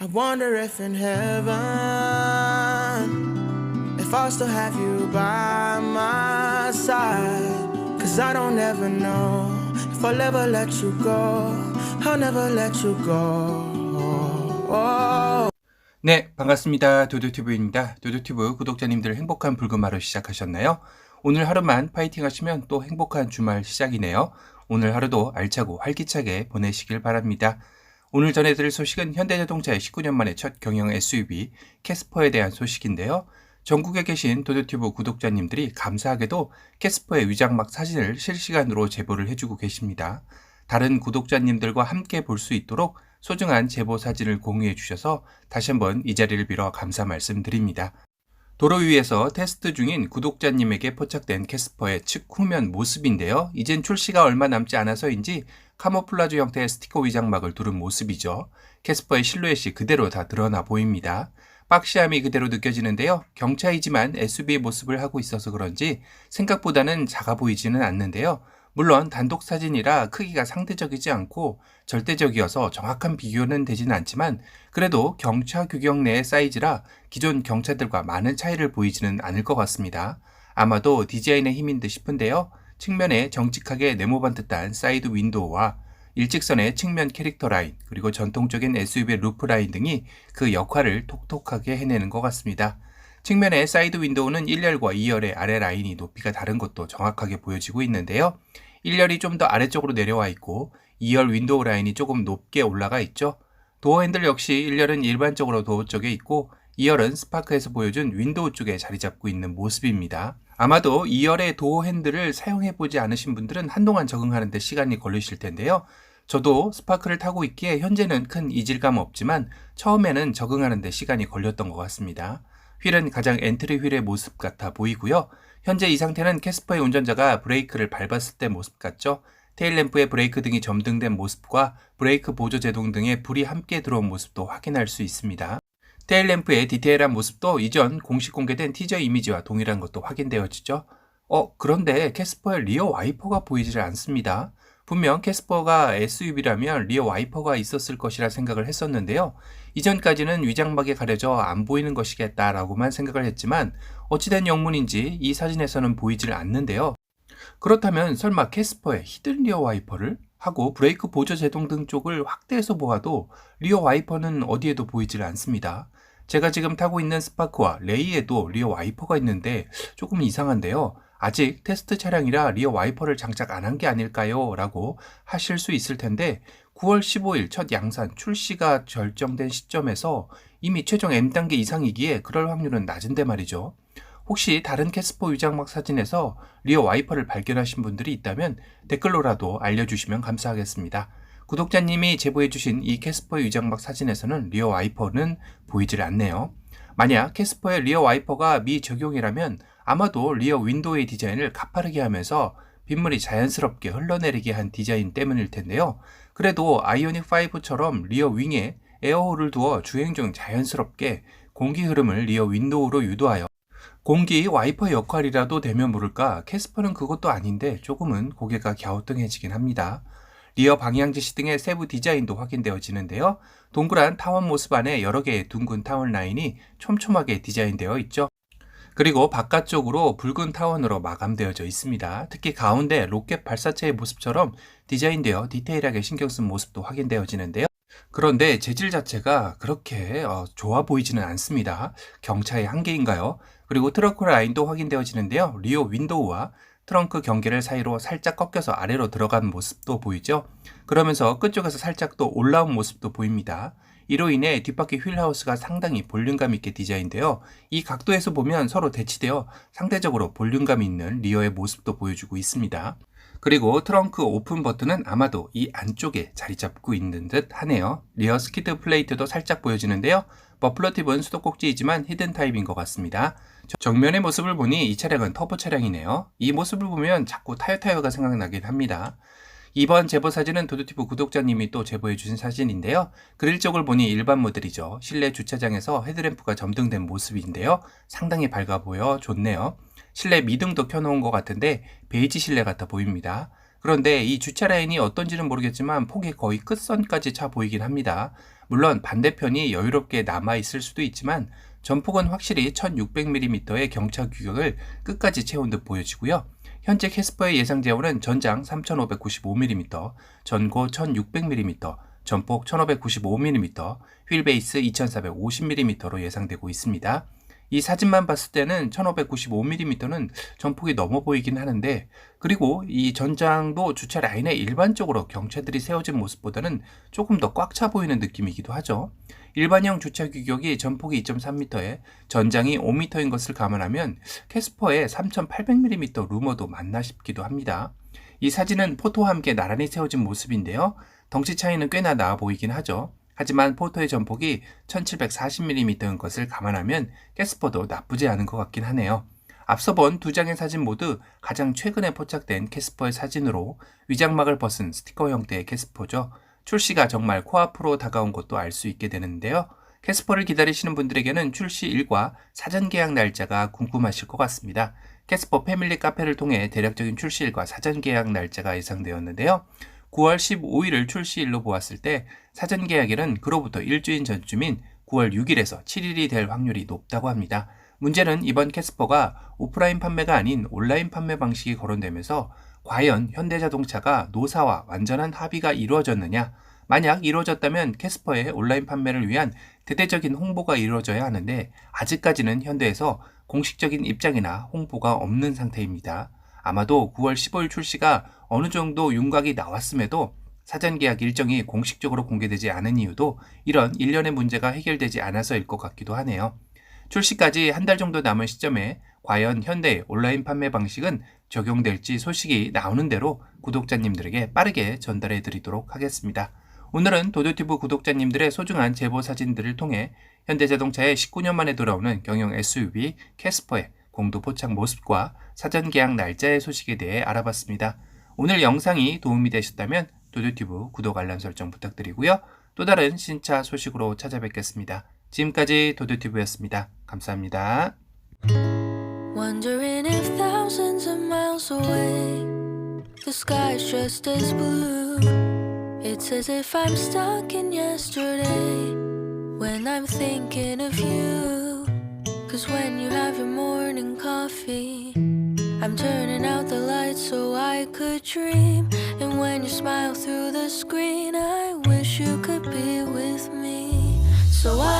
I wonder if in heaven, if I'll still have you by my side. Cause I don't ever know if I'll ever let you go. I'll never let you go. 네, 반갑습니다. 두두튜브입니다. 두두튜브 구독자님들 행복한 불금 하루 시작하셨나요? 오늘 하루만 파이팅 하시면 또 행복한 주말 시작이네요. 오늘 하루도 알차고 활기차게 보내시길 바랍니다. 오늘 전해드릴 소식은 현대자동차의 19년 만에 첫 경영 SUV 캐스퍼에 대한 소식인데요. 전국에 계신 도도튜브 구독자님들이 감사하게도 캐스퍼의 위장막 사진을 실시간으로 제보를 해주고 계십니다. 다른 구독자님들과 함께 볼 수 있도록 소중한 제보 사진을 공유해 주셔서 다시 한번 이 자리를 빌어 감사 말씀드립니다. 도로 위에서 테스트 중인 구독자님에게 포착된 캐스퍼의 측후면 모습인데요. 이젠 출시가 얼마 남지 않아서인지 카모플라주 형태의 스티커 위장막을 두른 모습이죠. 캐스퍼의 실루엣이 그대로 다 드러나 보입니다. 박시함이 그대로 느껴지는데요. 경차이지만 SUV의 모습을 하고 있어서 그런지 생각보다는 작아 보이지는 않는데요. 물론 단독 사진이라 크기가 상대적이지 않고 절대적이어서 정확한 비교는 되지는 않지만 그래도 경차 규격 내의 사이즈라 기존 경차들과 많은 차이를 보이지는 않을 것 같습니다. 아마도 디자인의 힘인 듯 싶은데요. 측면에 정직하게 네모반 듯한 사이드 윈도우와 일직선의 측면 캐릭터 라인, 그리고 전통적인 SUV의 루프 라인 등이 그 역할을 톡톡하게 해내는 것 같습니다. 측면의 사이드 윈도우는 1열과 2열의 아래 라인이 높이가 다른 것도 정확하게 보여지고 있는데요. 1열이 좀 더 아래쪽으로 내려와 있고 2열 윈도우 라인이 조금 높게 올라가 있죠. 도어 핸들 역시 1열은 일반적으로 도어 쪽에 있고 2열은 스파크에서 보여준 윈도우 쪽에 자리 잡고 있는 모습입니다. 아마도 2열의 도어 핸들을 사용해보지 않으신 분들은 한동안 적응하는 데 시간이 걸리실 텐데요. 저도 스파크를 타고 있기에 현재는 큰 이질감 없지만 처음에는 적응하는 데 시간이 걸렸던 것 같습니다. 휠은 가장 엔트리 휠의 모습 같아 보이고요. 현재 이 상태는 캐스퍼의 운전자가 브레이크를 밟았을 때 모습 같죠. 테일램프에 브레이크 등이 점등된 모습과 브레이크 보조 제동 등의 불이 함께 들어온 모습도 확인할 수 있습니다. 테일램프의 디테일한 모습도 이전 공식 공개된 티저 이미지와 동일한 것도 확인되어지죠. 그런데 캐스퍼의 리어 와이퍼가 보이질 않습니다. 분명 캐스퍼가 SUV라면 리어 와이퍼가 있었을 것이라 생각을 했었는데요. 이전까지는 위장막에 가려져 안 보이는 것이겠다라고만 생각을 했지만 어찌된 영문인지 이 사진에서는 보이질 않는데요. 그렇다면 설마 캐스퍼의 히든 리어 와이퍼를 하고 브레이크 보조 제동 등 쪽을 확대해서 보아도 리어 와이퍼는 어디에도 보이질 않습니다. 제가 지금 타고 있는 스파크와 레이에도 리어 와이퍼가 있는데 조금 이상한데요. 아직 테스트 차량이라 리어 와이퍼를 장착 안 한 게 아닐까요? 라고 하실 수 있을 텐데 9월 15일 첫 양산 출시가 결정된 시점에서 이미 최종 M단계 이상이기에 그럴 확률은 낮은데 말이죠. 혹시 다른 캐스퍼 위장막 사진에서 리어 와이퍼를 발견하신 분들이 있다면 댓글로라도 알려주시면 감사하겠습니다. 구독자님이 제보해주신 이 캐스퍼의 위장막 사진에서는 리어 와이퍼는 보이질 않네요. 만약 캐스퍼의 리어 와이퍼가 미적용이라면 아마도 리어 윈도우의 디자인을 가파르게 하면서 빗물이 자연스럽게 흘러내리게 한 디자인 때문일 텐데요. 그래도 아이오닉5처럼 리어 윙에 에어홀을 두어 주행 중 자연스럽게 공기 흐름을 리어 윈도우로 유도하여 공기 와이퍼 역할이라도 되면 모를까 캐스퍼는 그것도 아닌데 조금은 고개가 갸우뚱해지긴 합니다. 리어 방향 지시 등의 세부 디자인도 확인되어지는데요. 동그란 타원 모습 안에 여러 개의 둥근 타원 라인이 촘촘하게 디자인되어 있죠. 그리고 바깥쪽으로 붉은 타원으로 마감되어져 있습니다. 특히 가운데 로켓 발사체의 모습처럼 디자인되어 디테일하게 신경 쓴 모습도 확인되어지는데요. 그런데 재질 자체가 그렇게 좋아 보이지는 않습니다. 경차의 한계인가요? 그리고 트렁크 라인도 확인되어지는데요. 리어 윈도우와 트렁크 경계를 사이로 살짝 꺾여서 아래로 들어간 모습도 보이죠. 그러면서 끝쪽에서 살짝 또 올라온 모습도 보입니다. 이로 인해 뒷바퀴 휠하우스가 상당히 볼륨감 있게 디자인되어 이 각도에서 보면 서로 대치되어 상대적으로 볼륨감 있는 리어의 모습도 보여주고 있습니다. 그리고 트렁크 오픈 버튼은 아마도 이 안쪽에 자리 잡고 있는 듯 하네요. 리어 스키드 플레이트도 살짝 보여지는데요. 머플러 팁은 수도꼭지이지만 히든 타입인 것 같습니다. 정면의 모습을 보니 이 차량은 터보 차량이네요. 이 모습을 보면 자꾸 타요가 생각나긴 합니다. 이번 제보 사진은 도도티브 구독자님이 또 제보해 주신 사진인데요. 그릴 쪽을 보니 일반 모델이죠. 실내 주차장에서 헤드램프가 점등된 모습인데요. 상당히 밝아 보여 좋네요. 실내 미등도 켜놓은 것 같은데 베이지 실내 같아 보입니다. 그런데 이 주차 라인이 어떤지는 모르겠지만 폭이 거의 끝선까지 차 보이긴 합니다. 물론 반대편이 여유롭게 남아있을 수도 있지만 전폭은 확실히 1600mm의 경차 규격을 끝까지 채운 듯 보여지고요. 현재 캐스퍼의 예상 제어는 전장 3595mm, 전고 1600mm, 전폭 1595mm, 휠베이스 2450mm로 예상되고 있습니다. 이 사진만 봤을 때는 1595mm는 전폭이 넘어 보이긴 하는데, 그리고 이 전장도 주차 라인에 일반적으로 경차들이 세워진 모습보다는 조금 더 꽉 차 보이는 느낌이기도 하죠. 일반형 주차 규격이 전폭이 2.3m에 전장이 5m인 것을 감안하면 캐스퍼의 3800mm 루머도 맞나 싶기도 합니다. 이 사진은 포토와 함께 나란히 세워진 모습인데요. 덩치 차이는 꽤나 나아 보이긴 하죠. 하지만 포토의 전폭이 1740mm인 것을 감안하면 캐스퍼도 나쁘지 않은 것 같긴 하네요. 앞서 본 두 장의 사진 모두 가장 최근에 포착된 캐스퍼의 사진으로 위장막을 벗은 스티커 형태의 캐스퍼죠. 출시가 정말 코앞으로 다가온 것도 알 수 있게 되는데요. 캐스퍼를 기다리시는 분들에게는 출시일과 사전 계약 날짜가 궁금하실 것 같습니다. 캐스퍼 패밀리 카페를 통해 대략적인 출시일과 사전 계약 날짜가 예상되었는데요. 9월 15일을 출시일로 보았을 때 사전 계약일은 그로부터 일주일 전쯤인 9월 6일에서 7일이 될 확률이 높다고 합니다. 문제는 이번 캐스퍼가 오프라인 판매가 아닌 온라인 판매 방식이 거론되면서 과연 현대자동차가 노사와 완전한 합의가 이루어졌느냐? 만약 이루어졌다면 캐스퍼의 온라인 판매를 위한 대대적인 홍보가 이루어져야 하는데 아직까지는 현대에서 공식적인 입장이나 홍보가 없는 상태입니다. 아마도 9월 15일 출시가 어느 정도 윤곽이 나왔음에도 사전 계약 일정이 공식적으로 공개되지 않은 이유도 이런 일련의 문제가 해결되지 않아서일 것 같기도 하네요. 출시까지 한 달 정도 남은 시점에 과연 현대의 온라인 판매 방식은 적용될지 소식이 나오는 대로 구독자님들에게 빠르게 전달해 드리도록 하겠습니다. 오늘은 도도튜브 구독자님들의 소중한 제보 사진들을 통해 현대자동차의 19년 만에 돌아오는 경영 SUV 캐스퍼의 공도 포착 모습과 사전 계약 날짜의 소식에 대해 알아봤습니다. 오늘 영상이 도움이 되셨다면 도도튜브 구독 알람 설정 부탁드리고요. 또 다른 신차 소식으로 찾아뵙겠습니다. 지금까지 도도튜브였습니다. 감사합니다. Wondering if thousands of miles away the sky's just as blue. It's as if I'm stuck in yesterday when I'm thinking of you. 'Cause when you have your morning coffee, I'm turning out the lights so I could dream. And when you smile through the screen, I wish you could be with me. So I